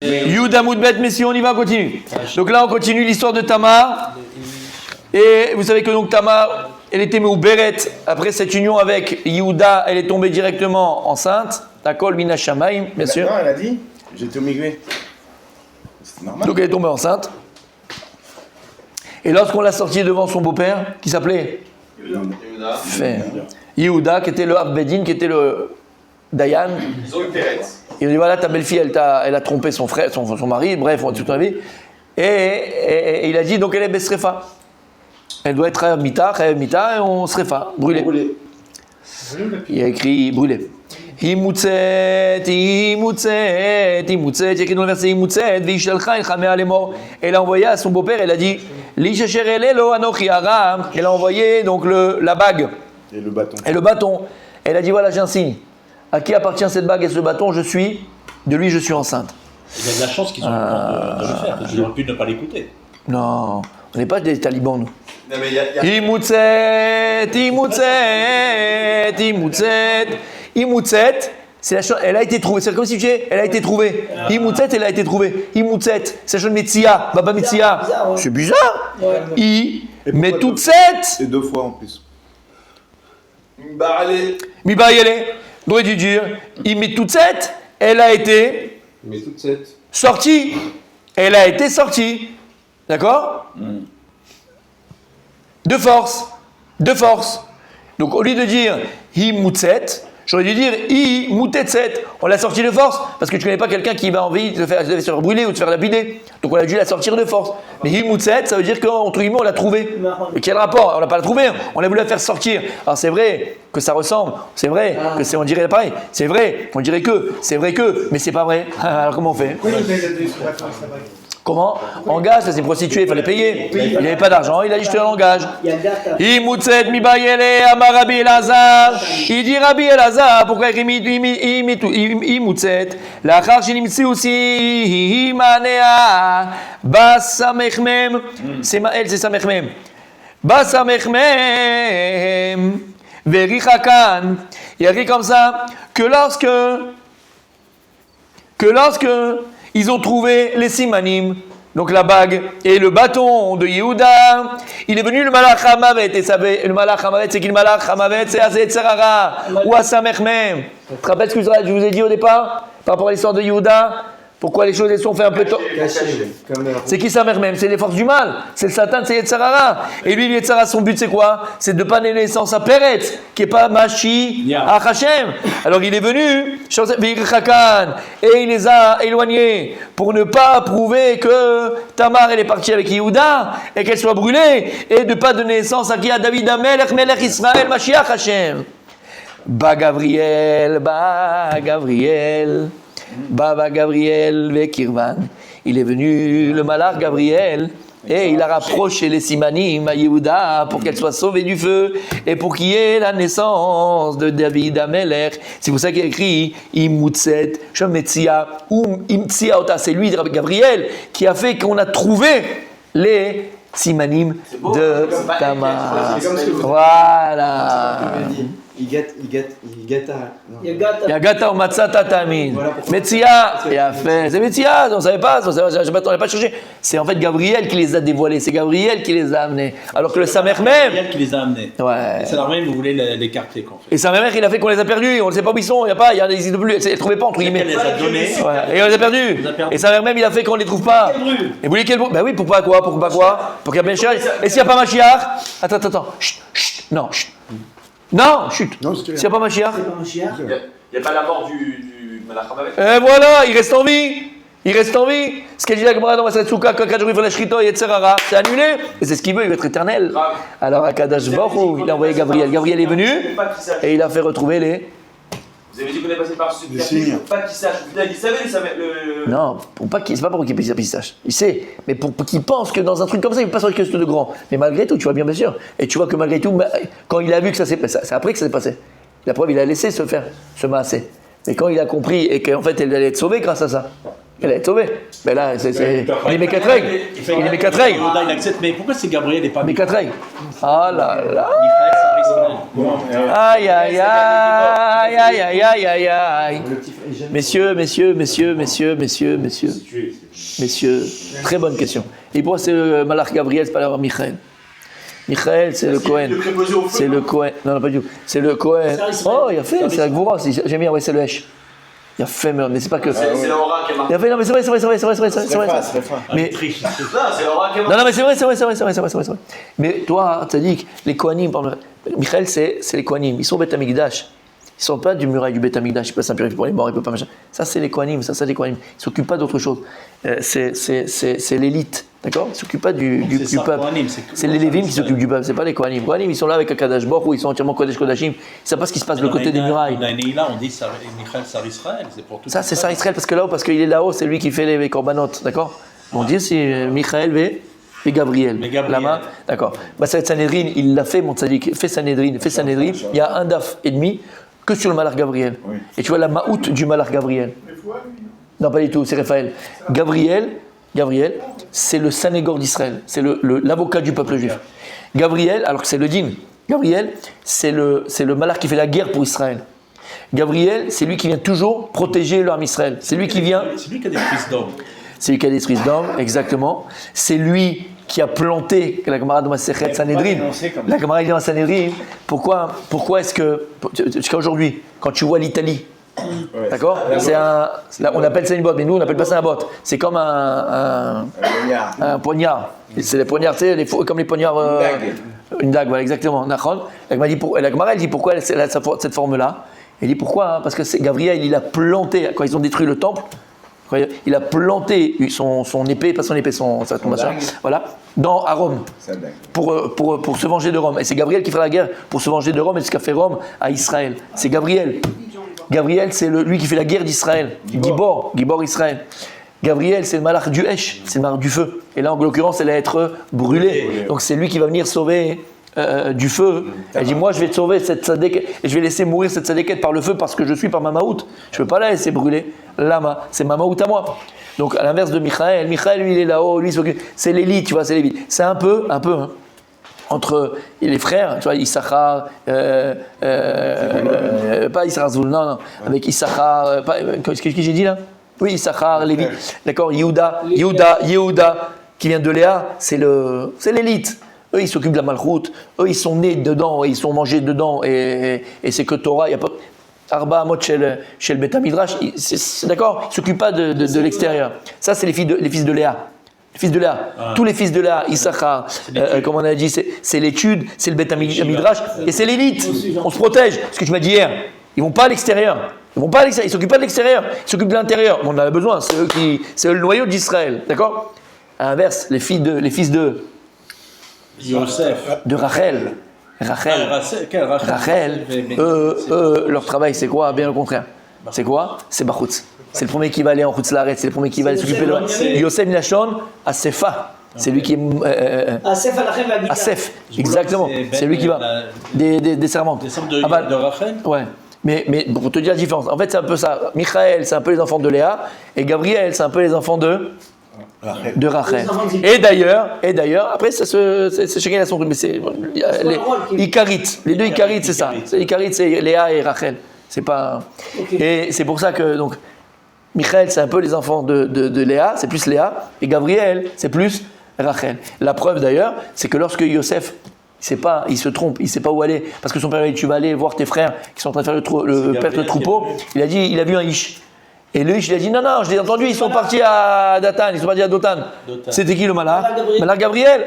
Yehuda Moudbet, mais si on y va, on continue. Donc là, on continue l'histoire de Tamar. Et vous savez que donc Tamar, elle était Meuberet. Après cette union avec Yehuda, elle est tombée directement enceinte. D'accord, Mina Shamaim, bien sûr. Non, elle a dit, j'étais au migré. C'est normal. Donc elle est tombée enceinte. Et lorsqu'on l'a sortie devant son beau-père, qui s'appelait Yehuda, qui était le Abedin, qui était le Dayan. Ils ont eu Pérez. Il dit voilà, ta belle-fille, elle a trompé son frère, son mari, bref, on a toute la vie. Et il a dit donc elle est Besrefa. Elle doit être Chayav Mita, et on Srefa, brûlée. Il a écrit brûlée. Imutzet, il y a écrit dans le verset Imutzet, Vishalcha el Chamea lemor. Elle a envoyé à son beau-père, elle a dit Lishacher elelo anochi aram. Elle a envoyé donc la bague. Et le bâton. Et le bâton. Elle a dit voilà, j'ai un signe. À qui appartient cette bague et ce bâton? De lui, je suis enceinte. Il y a de la chance qu'ils ont eu le temps de le faire, parce qu'ils auraient pu ne pas l'écouter. Non, on n'est pas des talibans, nous. Non, mais il y a... Imutzet, c'est la chose, elle a été trouvée. C'est comme si tu disais, elle a été trouvée. Imutzet, elle a été trouvée. Imutzet, c'est la chose de Metzia, Baba Metzia. C'est bizarre. Mais toute cette. Et 2 fois en plus. Mibayele, doit dû dire, mais toute cette, elle a été Mais toute cette... sortie. Elle a été sortie. D'accord? De force. Donc au lieu de dire hi mutzet, j'aurais dû dire hi mutetset. On l'a sorti de force parce que tu connais pas quelqu'un qui va envie de se faire brûler ou de se faire lapider. Donc on a dû la sortir de force. Mais hi mutzet, ça veut dire qu'entre guillemets on l'a trouvée. Et quel rapport? On l'a pas la trouvée, on a voulu la faire sortir. Alors c'est vrai que ça ressemble, c'est vrai que c'est on dirait pareil, c'est vrai qu'on dirait que, c'est vrai que, mais c'est pas vrai. Alors comment on fait? Comment? En gage, ça s'est prostitué, il fallait payer. Il n'avait pas d'argent, il a dit je te l'engage. Imutzet mi bayele amar Rabbi Elazar. Il dit Rabbi Elazar, pourquoi imutzet? L'achar shenimtsi aussi himanea basamechmem. C'est Maël, c'est Samechmem. Basamechmem verichakan. Il a écrit comme ça que lorsque ils ont trouvé les simanim, donc la bague et le bâton de Yehuda. Il est venu le malach Hamavet. Et le malach Hamavet, c'est qui le malach Hamavet? C'est Azet Serara ou Asamechmem. Tu te rappelles ce que je vous ai dit au départ par rapport à l'histoire de Yehuda? Pourquoi les choses elles sont faites un peu tôt? C'est qui Samermem? C'est les forces du mal. C'est le Satan, c'est Yetzarara. Et lui, Yetzarara, son but c'est quoi? C'est de ne pas donner naissance à Peretz, qui n'est pas Machi à Hachem. Alors il est venu, et il les a éloignés pour ne pas prouver que Tamar elle est partie avec Yehuda et qu'elle soit brûlée et de ne pas donner naissance à qui? À David Amelech, Melech Israël, Mashiach Hachem. Baba Gabriel Vekirvan. Il est venu le malach Gabriel et il a rapproché les simanim à Yehuda pour qu'elle soit sauvée du feu et pour qu'il y ait la naissance de David Amelech. C'est pour ça qu'il a écrit Imutzet Shemetzia ou Imtzia Ota. C'est lui, Gabriel, qui a fait qu'on a trouvé les simanim de Tamar. Voilà. Yagata ou Matzata Tamin. Metzia, il a fait. C'est Metzia, on ne savait pas, on n'avait pas cherché. C'est en fait Gabriel qui les a dévoilés, c'est Gabriel qui les a amenés. Alors que le Samermem. Gabriel qui les a amenés. Ouais. Et Samermem, vous voulez l'écarter, quoi. Et Samermem, il a fait qu'on les a perdus, on ne sait pas où ils sont, il n'existe plus, elle ne trouvait pas entre guillemets. Elle les a donnés. Ouais. Et on les a perdus. Et Samermem, il a fait qu'on ne les trouve pas. Et vous voulez quel Ben oui, pourquoi quoi? Pourquoi quoi? Pour qu'il y ait Mashiach. Et s'il n'y a pas Mashiach? Attends. Chut. Non, chut. Non, chut. S'il n'y a pas Mashiach? Il n'y a pas la mort du malach Hamavet. Et voilà, il reste en vie. Ce qu'elle dit la Gemara dans Maseret Souka, quand Kadjou fait la Shrito et Yetzerara, c'est annulé. Et c'est ce qu'il veut, il veut être éternel. Alors à Kadash Baruch, il a envoyé Gabriel. Gabriel est venu et il a fait retrouver les. Vous avez dit qu'on est passé par ce signes. Pas qu'il sache. Il savait le. Non, c'est pas pour qu'il sache. Il sait, mais pour qu'il pense que dans un truc comme ça, il ne peut pas sortir quelque chose de grand. Mais malgré tout, tu vois bien sûr. Et tu vois que malgré tout, quand il a vu que ça s'est passé, c'est après que ça s'est passé. La preuve, il a laissé se masser. Mais quand il a compris et qu'en fait, elle allait être sauvée grâce à ça. Elle allait être sauvée. Mais là, il est mes 4 règles. Il est mes 4 règles. Il accepte, mais pourquoi c'est Gabriel et pas mes 4 règles? Ah là là. Aïe, aïe, aïe, aïe, aïe, aïe, aïe, aïe. Messieurs, très bonne question. Et pourquoi c'est le Malach Gabriel, c'est pas l'avoir Michael? Michael, c'est le Cohen. C'est le Cohen. Non, pas du tout. C'est le Cohen. Oh, il a fait, c'est la Gvoura. J'aime bien, ouais, c'est le Hesh. Il a fait, mais c'est pas que. C'est l'aura qui est marquée. Il a fait, non, mais c'est vrai. Mais. C'est l'aura qui est marquée. Non, mais c'est vrai. Mais toi, tu as dit que les Kohanim, Michael, c'est les Kohanim. Ils sont au Beth Amikdash. Ils ne sont pas du muraille du Beth Amikdash. Ils peuvent s'impurifier pour les morts, ils peuvent pas machin. Ça, c'est les Kohanim. Ça, c'est les Kohanim. Ils ne s'occupent pas d'autre chose. C'est l'élite. D'accord? Ils ne s'occupent pas du peuple. C'est les Lévim qui s'occupent du peuple. Ce n'est pas les Kohanim. Les Kohanim, ils sont là avec un Kadash Baruch, où ils sont entièrement Kodesh Kodashim. Ils ne savent pas ce qui se passe de l'autre côté des murailles. Là, on dit Michael Sar Israël. C'est pour tout. Ça, c'est Sar Israël parce qu'il est là-haut, c'est lui qui fait les corbanotes. D'accord? On dit c'est Michael et Gabriel. Lama, d'accord. Cette Sanhedrin, il l'a fait, mon tzaddik. Fait Sanhedrin. Il y a un daf et demi que sur le Malach Gabriel. Oui. Et tu vois la ma'out du Malach Gabriel. Non, pas du tout, c'est Raphaël. Gabriel, c'est le Sanégor d'Israël. C'est l'avocat du peuple juif. Gabriel, alors que c'est le din. Gabriel, c'est le Malach qui fait la guerre pour Israël. Gabriel, c'est lui qui vient toujours protéger l'homme Israël. C'est lui qui vient. C'est lui qui a des fils d'hommes. C'est lui qui a des fils d'hommes, exactement. C'est lui qui a planté la camarade de Masechet Sanhedrin. La camarade de Sanhedrin. Pourquoi est-ce que, jusqu'à aujourd'hui, quand tu vois l'Italie, d'accord, on appelle ça une botte, mais nous on n'appelle pas ça une botte. C'est comme un poignard. C'est les poignards, tu sais, comme les poignards. Une dague, voilà, exactement. La camarade, elle dit pourquoi elle a cette forme-là. Elle dit pourquoi, parce que Gabriel, il a planté, quand ils ont détruit le temple, il a planté son épée, pas son épée, sa machin, voilà, à Rome, pour se venger de Rome. Et c'est Gabriel qui fait la guerre pour se venger de Rome et ce qu'a fait Rome à Israël. C'est Gabriel. Gabriel, c'est lui qui fait la guerre d'Israël. Gibor Israël. Gabriel, c'est le malach du Hesh, c'est le malach du feu. Et là, en l'occurrence, elle va être brûlée. Donc c'est lui qui va venir sauver du feu. Elle dit, moi je vais te sauver cette tzadéket et je vais laisser mourir cette tzadéket par le feu parce que je suis par ma maout. Je ne peux pas la laisser brûler. Lama, c'est ma maout à moi. Donc à l'inverse de Michael, lui il est là-haut, lui c'est l'élite, tu vois, c'est l'élite. C'est un peu, hein, entre les frères, tu vois, Issachar, pas Issachar Zul, non, avec Issachar, qu'est-ce que j'ai dit là? Oui, Issachar, Lévi, d'accord, Yehuda, qui vient de Léa, c'est l'élite. Eux, ils s'occupent de la malchoute. Eux, ils sont nés dedans, ils sont mangés dedans. Et c'est que Torah, il n'y a pas. Arba Amot chez le Beth Midrash, d'accord? Ils ne s'occupent pas de l'extérieur. Ça, c'est les fils de Léa. Les fils de Léa. Tous les fils de Léa, Issachar, comme on a dit, c'est l'étude, c'est le Beth Midrash, et c'est l'élite. On se protège. Ce que tu m'as dit hier, ils ne vont pas à l'extérieur. Ils ne s'occupent pas de l'extérieur, ils s'occupent de l'intérieur. On en a besoin, c'est eux le noyau d'Israël. D'accord? À l'inverse, les fils de Yosef. De Rachel. Leur travail, c'est quoi? Bien au contraire. C'est quoi? C'est Bachutz. C'est le premier qui va aller en Chutz Laaretz, c'est le premier qui va aller s'occuper de Yosef Minachon, à Sefa. C'est lui qui est. Asef, exactement. C'est lui qui va. Des servantes. Des servantes de Rachel? Ouais. Mais pour te dire la différence, en fait, c'est un peu ça. Michael, c'est un peu les enfants de Léa, et Gabriel, c'est un peu les enfants de Rachel. Et d'ailleurs, après, c'est chacun a son truc, mais c'est les Icarites. Les deux Icarites, c'est ça. Icarites, c'est Léa et Rachel. C'est pas. Et c'est pour ça que donc Michael, c'est un peu les enfants de Léa, c'est plus Léa, et Gabriel, c'est plus Rachel. La preuve d'ailleurs, c'est que lorsque Yosef, il se trompe, il ne sait pas où aller, parce que son père lui dit, tu vas aller voir tes frères qui sont en train de faire perdre le troupeau. Il a dit, il a vu un Ish. Et le Ish, il a dit, non, je l'ai entendu, ils sont partis à Datan, ils sont partis à Dotan. C'était qui le malach? Malach Gabriel.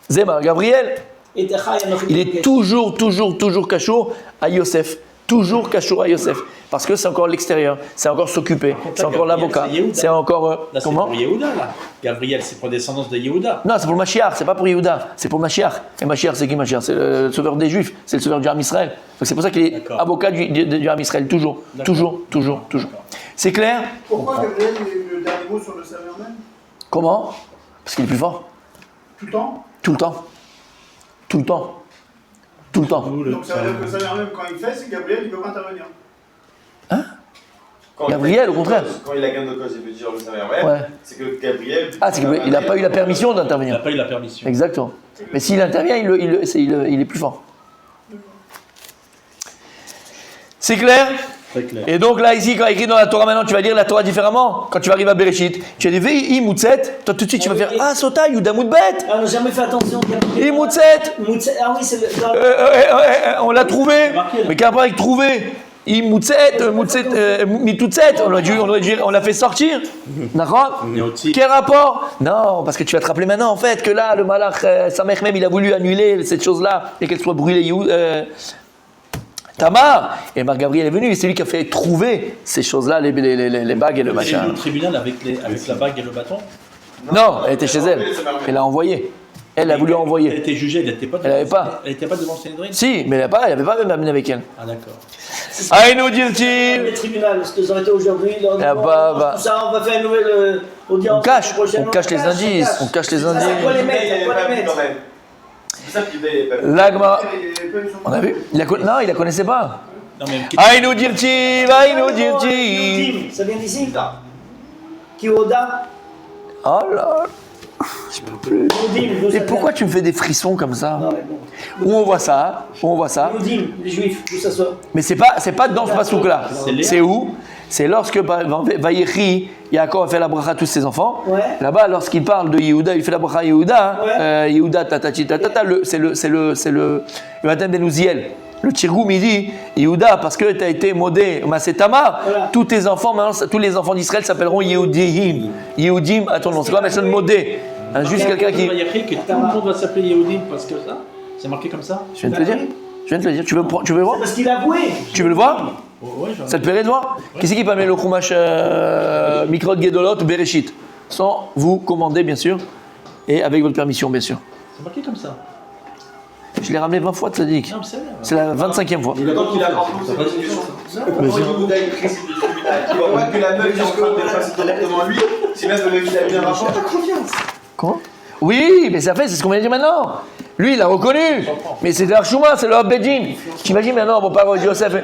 Zéma, Gabriel. Il est toujours cachour à Yosef. Toujours cachour à Yosef. Parce que c'est encore l'extérieur, c'est encore s'occuper, c'est encore l'avocat, c'est encore. Là, comment? C'est pour Yehuda, là. Gabriel, c'est pour descendance de Yehuda. Non, c'est pour le Mashiach, c'est pas pour Yehuda, c'est pour le Mashiach. Et Mashiach, c'est qui Mashiach? C'est le sauveur des Juifs, c'est le sauveur du Ham Israël. Donc c'est pour ça qu'il est avocat du Ham Israël, toujours. C'est clair? Pourquoi Gabriel est le dernier mot sur le serveur même? Comment? Parce qu'il est plus fort. Tout le temps? Tout le temps. Donc ça veut dire que le serveur même, quand il fait, c'est Gabriel, il ne peut pas intervenir. Hein? Gabriel, au contraire. Quand il a gain de cause, il peut dire le serveur même. Ouais. C'est que Gabriel. Ah, c'est qu'il n'a pas eu la permission d'intervenir. Il n'a pas eu la permission. Exactement. Mais s'il intervient, il est plus fort. C'est clair? Très clair. Et donc là, ici, quand écrit dans la Torah, maintenant, tu vas lire la Torah différemment. Quand tu vas arriver à Bereshit, tu as des Vei Moutset, toi tout de suite, tu vas faire Ah, Sota, Yuda Moutbet. Ah, on n'a jamais fait attention. Moutset. Ah oui, c'est le. On l'a trouvé. Mais qu'un rapport avec trouver? Moutset, Mitoutset, on l'a fait sortir. D'accord? Quel rapport? Non, parce que tu vas te rappeler maintenant, en fait, que là, le Malach, Samech même, il a voulu annuler cette chose-là et qu'elle soit brûlée. Tamar, et Marc Gabriel est venu, et c'est lui qui a fait trouver ces choses-là, les bagues et le machin. Et le tribunal avec la bague et le bâton? Non, elle était chez elle. Elle l'a envoyé. Elle a voulu Elle envoyer. était jugée, elle n'était pas Elle avait pas. Elle n'était pas devant Sanhedrin? Si, mais elle n'avait pas même amené avec elle. Ah d'accord. Aïnou dit-il. Les tribunaux, parce que ça aurait été aujourd'hui, leur Ah bah. tout ça, on va faire une nouvelle audience. On cache les indices. On cache les indices. À quoi les mettre? À quoi les mettre? C'est ça qu'il est. L'agma. On a vu? Non, il la connaissait pas. Non, mais Aïnou dit-il. Aïnou dit-il. Yodim, ça vient d'ici? Kioda. Oh là. Yodim, d'où ça Et pourquoi tu me fais des frissons comme ça? vient? Non, mais bon. Où on voit ça? Yodim, les juifs, d'où ça sort? Mais c'est pas dans ce pasouk-là. C'est où? C'est lorsque Vayechi, Yaakov a fait la bracha à tous ses enfants. Ouais. Là-bas, lorsqu'il parle de Yehuda, il fait la bracha à Yehuda. Ouais. Yehuda, tatati, tatata, c'est le Jonathan Ben Uziel. Le Tirgoum, il dit Yehuda, parce que tu as été modé, Masetama, Voilà. tous tes enfants, maintenant, tous les enfants d'Israël s'appelleront Yehudim. Yehudim, attends, non, c'est quoi la personne modé? Juste quelqu'un qui. Il y a écrit que tout le monde va s'appeler Yehudim parce que ça, c'est marqué comme ça. Je viens de te le dire. Je viens de te le dire. Tu veux le voir? Parce qu'il a avoué. Tu veux le voir? Ouais, Ça te plairait de voir? Qui c'est qui peut amener le Chumash Mikrot Gedolot ou Bereshit? Sans vous commander, bien sûr, et avec votre permission, bien sûr. c'est marqué comme ça. Je l'ai ramené 20 fois, Tzadik. Non, mais c'est vrai. C'est la 25e fois. Il a donc il a encore posé des questions. Pourquoi Yehuda est précis du tribunal? Il voit pas que la meuf est en train de dépasser directement lui. Si même le mec il a bien rapport, t'as confiance. Quoi? Oui, mais ça fait, c'est ce qu'on vient de dire maintenant. Lui, il a reconnu. Mais c'est l'Archouma, c'est le Bedin. T'imagines maintenant, mon père Joseph.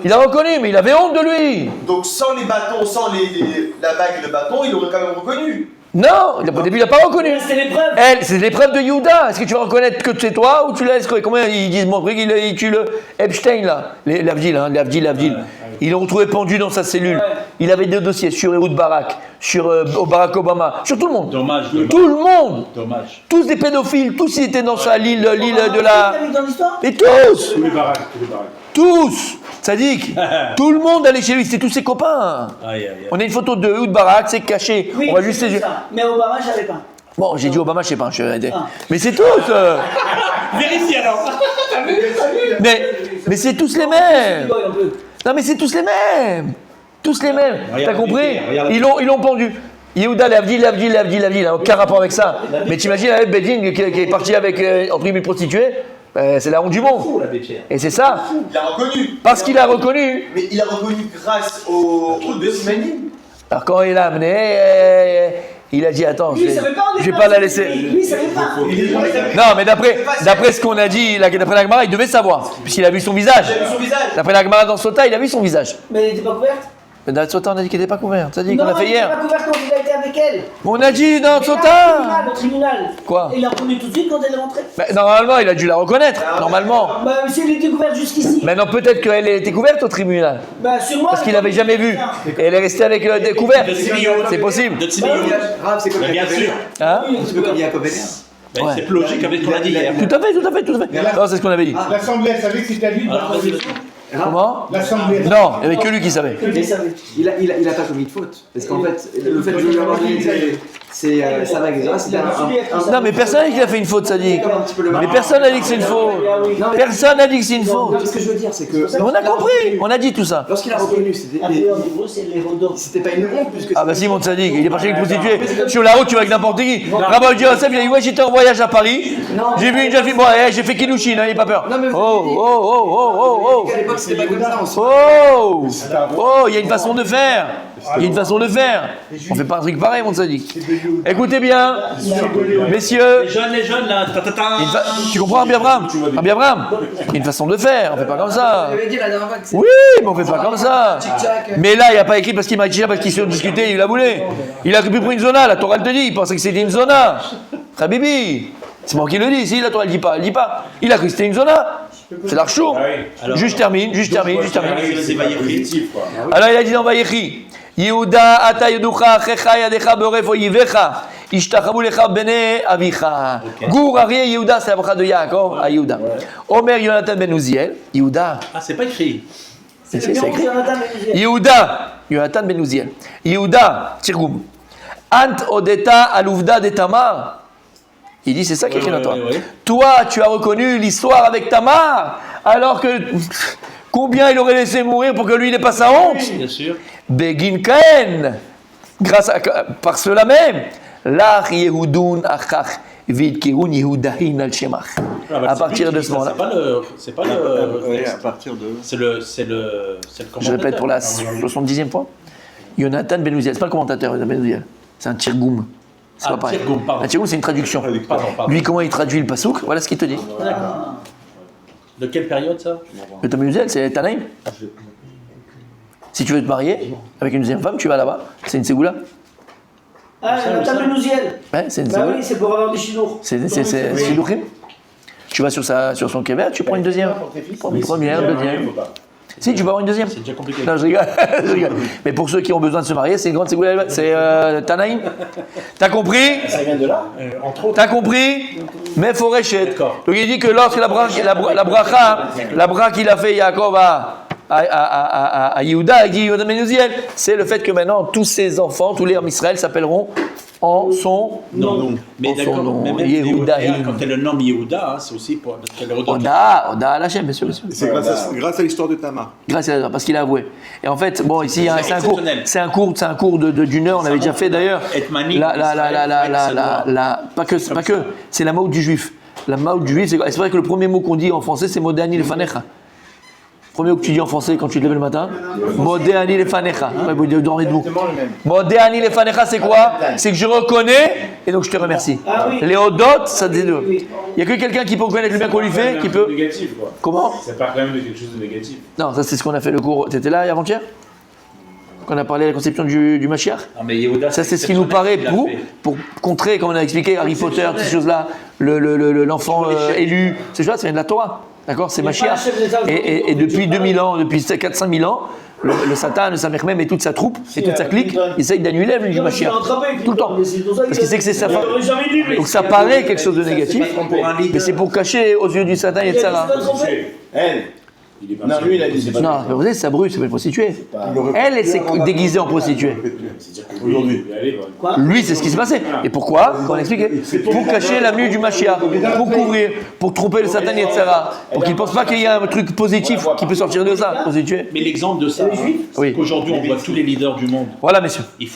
Il a reconnu, mais il avait honte de lui. Donc sans les bâtons, sans la bague et le bâton, il aurait quand même reconnu. Non, au début, il n'a pas reconnu. C'était l'épreuve. Elle, c'est l'épreuve de Yehuda. Est-ce que tu vas reconnaître que c'est toi ou tu laisses combien ils disent mon truc, il tue le Epstein là, l'Avdil. Ils l'ont retrouvé pendu dans sa cellule. Ouais. Il avait 2 dossiers sur Ehud Barak, sur Barack Obama, sur tout le monde. Dommage. Tout le monde. Dommage. Tous des pédophiles, tous ils étaient dans sa l'île de la. Dans l'histoire? Et tous. Tous les baraques, tous les baraques. Tous. Sadiq. Tout le monde allait chez lui, c'était tous ses copains. Aïe, aïe, aïe. On a une photo de Ehud Barak, c'est caché. Oui, On va juste c'est les yeux. ça. Mais Obama, je savais pas. Bon, j'ai dit Obama, je sais pas, je suis arrêté. Ah. Mais c'est tous. Vérifie alors. Mais c'est tous les mêmes. Rigole un peu. Non, mais c'est tous les mêmes. Tous les mêmes. Regarde T'as la compris? vérité, regarde la Ils l'ont pendu. Yehuda, l'Avdil, il n'a aucun rapport avec ça. Mais t'imagines avec Bedin qui est parti avec entre guillemets prostituée, c'est la honte du monde. Fou, l'abbé Pierre. Et c'est ça. Il a reconnu. Parce qu'il a reconnu. Mais il a reconnu grâce au truc de Simanim. Alors quand il a amené, il a dit attends, Lui, il savait pas. je vais pas la laisser. Lui, il savait pas. Non, mais d'après ce qu'on a dit, d'après la Gemara, il devait savoir, puisqu'il a vu son visage. Il a vu son visage. D'après la Gemara dans Sota, il a vu son visage. Mais elle n'était pas couverte? Mais dans Sota, on a dit qu'il n'était pas couvert. Ça dit qu'on Non, a fait elle hier. n'était pas couverte quand il a été avec elle. On a dit dans Au Sota. tribunal. Quoi? Et il l'a reconnu tout de suite quand elle est rentrée. Bah, normalement, il a dû la reconnaître. Normalement. Bah, si elle était couverte jusqu'ici. Maintenant, peut-être qu'elle était couverte au tribunal. Bah, sûrement. Parce qu'il n'avait jamais vu. Et elle est restée avec découverte. De Simeon. C'est possible. De Simeon. Grave, c'est comme Bien sûr. Hein? Oui, un petit peu comme Yaakov Ener. Ben, Ouais. c'est plus logique avec ce qu'on a dit hier. Tout à fait. Non, c'est ce qu'on avait dit. L'Assemblée, elle savait que c'était à lui de Alors, la vas-y, transition. Comment? L'Assemblée. Non, il n'y avait que lui qui savait. Il savait. Il a pas commis de faute. Parce qu'en fait, le fait de lui avoir donné c'est ça va, etc. C'était Non, mais personne n'a dit qu'il a fait une faute, ça dit. comme un petit peu le Mais personne n'a dit que c'est une faute. Personne n'a dit que c'est une Non, faute. mais ce que je veux dire, c'est que. Mais on a compris. On a dit tout ça. Lorsqu'il a reconnu, c'était En hébreu, c'est les rodons. pas une honte, puisque. Ah bah si, mon tzaddik, il est parti avec une prostituée. Sur la route, tu vas avec n'importe qui. Rabbi Yosef, il a dit ouais, j'étais en voyage à Paris. J'ai vu une jeune fille, bon, j'ai fait Kiddushin, hein, il pas peur. Non, mais vous Oh, à l'époque, c'était pas comme ça. il y a une façon de faire. Il y a une façon de faire. On fait pas un truc pareil, mon tzaddik. Écoutez bien, messieurs. Les jeunes là. Tu comprends, Abiabram? Abiabram, il y a une façon de faire. On fait pas comme ça. J'avais dit la dernière fois que c'est. Oui, mais on fait pas comme ça. Mais là, il n'y a pas écrit parce qu'il m'a dit parce qu'ils se sont discutés, il a voulu. Il a cru pour une zona, la Torah elle te dit, il pensait que c'était une zona. Habibi. C'est moi qui le dis, si la Torah elle dit pas, elle dit pas. Il a cru que c'était une zona. C'est l'archour. Alors- Juste termine. C'est Vaïri. quoi. Alors il a dit dans Vaïchi, Yehuda ata yeducha achecha yadecha beoref oyivecha ishtachavu lecha bene avicha. Ok. Gour Arié Yehuda, c'est la bracha de Yaakov à Yehuda. Omer Yonatan ben Uziel, Yehuda, Ah, c'est pas écrit. c'est le nom écrit. de Jonathan Menuziel. Yehuda, Yonatan ben Uziel. Yehuda, Tirgoum. Ant odeta aluvda de Tamar. Il dit c'est ça qui est écrit dans toi. Ouais. Toi, tu as reconnu l'histoire avec Tamar, alors que combien il aurait laissé mourir pour que lui n'ait pas sa honte. Bien sûr. Begin Kaen, par cela même, Lach Yehudun Achach Vid Kehun Yehudahin al Shemach. Ah, bah, À c'est partir lui de qui ce dit ça, moment-là. C'est pas le. Ouais, à partir de. C'est le commentateur. Je répète pour la 70e fois. Jonathan Ben Uziel, c'est pas le commentateur, Ben Uziel, c'est un tirgoum. C'est Ah, pas pareil. tirgoum, pardon. Un tirgoum, c'est une traduction. Pardon. Lui, comment il traduit le pasouk, voilà ce qu'il te dit. D'accord. De quelle période ça? Le Ben Uziel, c'est Tanaïm. Si tu veux te marier avec une deuxième femme, tu vas là-bas. C'est une ségoula. Ah, Jonathan Menuziel. Ouais, c'est une Bah ségoula. oui, c'est pour avoir des chinours. C'est Shidduchim. Tu vas sur son kever, tu prends une deuxième. Première, deuxième. Si, tu vas avoir une deuxième. C'est déjà compliqué. Non, je rigole, je rigole. Mais pour ceux qui ont besoin de se marier, c'est une grande ségoula. C'est Tanaïm. T'as compris? Ça vient de là. Entre autres. T'as compris? Mais faut réchet. D'accord. Donc il dit que lorsque la bracha qu'il a fait Yaakov à Yehuda, il dit Yehuda Menuziel, c'est le fait que maintenant tous ses enfants, tous les hommes Israël s'appelleront en son Non. Mais En son d'accord. nom, Mais même Yehuda, quand elle le nomme Yehuda, hein, c'est aussi pour qu'elle le redonne. Oda à Hachem, bien sûr. C'est grâce à l'histoire de Tamar. Grâce à parce qu'il a avoué. Et en fait, bon, ici, C'est c'est un cours, exceptionnel. c'est un cours d'une heure, on avait déjà fait d'ailleurs. Et Mani, Pas que, c'est la maud du juif. La maud du juif, c'est vrai que le premier mot qu'on dit en français, c'est Modéani lefanecha. Le premier mot que tu dis en français quand tu te lèves le matin, Modéani lefanecha. Ouais, vous dormez debout. Modéani lefanecha, c'est quoi? C'est que je reconnais et donc je te remercie. Ah oui. Les odotes, ça dit deux. Oui. Il n'y a que quelqu'un qui peut reconnaître le bien qu'on lui fait, qui peut. Négatif, quoi. Comment? Ça part quand même de quelque chose de négatif. Non, ça c'est ce qu'on a fait le cours. T'étais là avant-hier? Qu'on a parlé de la conception du Mashiach? Non, mais Yehuda, Ça c'est ce qui nous paraît pour contrer, comme on a expliqué, Harry Potter, toutes ces choses-là, l'enfant élu, ces choses-là, ça vient de la Torah. D'accord? C'est Il n'est pas Mashiach. chef d'État, Et depuis 2000 ans, depuis 4-5 000 ans, le Satan, le Samermem et toute sa troupe et toute sa clique essayent d'annuler le du Mashiach. Tout le temps. Parce qu'il sait que c'est sa femme. Donc ça paraît quelque chose de négatif, mais c'est pour cacher aux yeux du Satan et de Sarah. Elle. Il est pas Non, lui, il a dit c'est pas Non, c'est pas vrai, c'est sa brue, c'est pas une prostituée. Elle s'est déguisée en prostituée. C'est-à-dire qu'aujourd'hui, Lui, c'est ce qui s'est passé. Et pourquoi? Quand on expliquait. Pour cacher l'avenue du Mashiach, pour couvrir, pour tromper le Satan et Sarah, pour qu'il ne pense pas qu'il y a un truc positif qui peut sortir de ça, prostituée. Mais l'exemple de ça, hein, Oui. c'est qu'aujourd'hui, on voit tous les leaders du monde. Voilà, messieurs. Ils font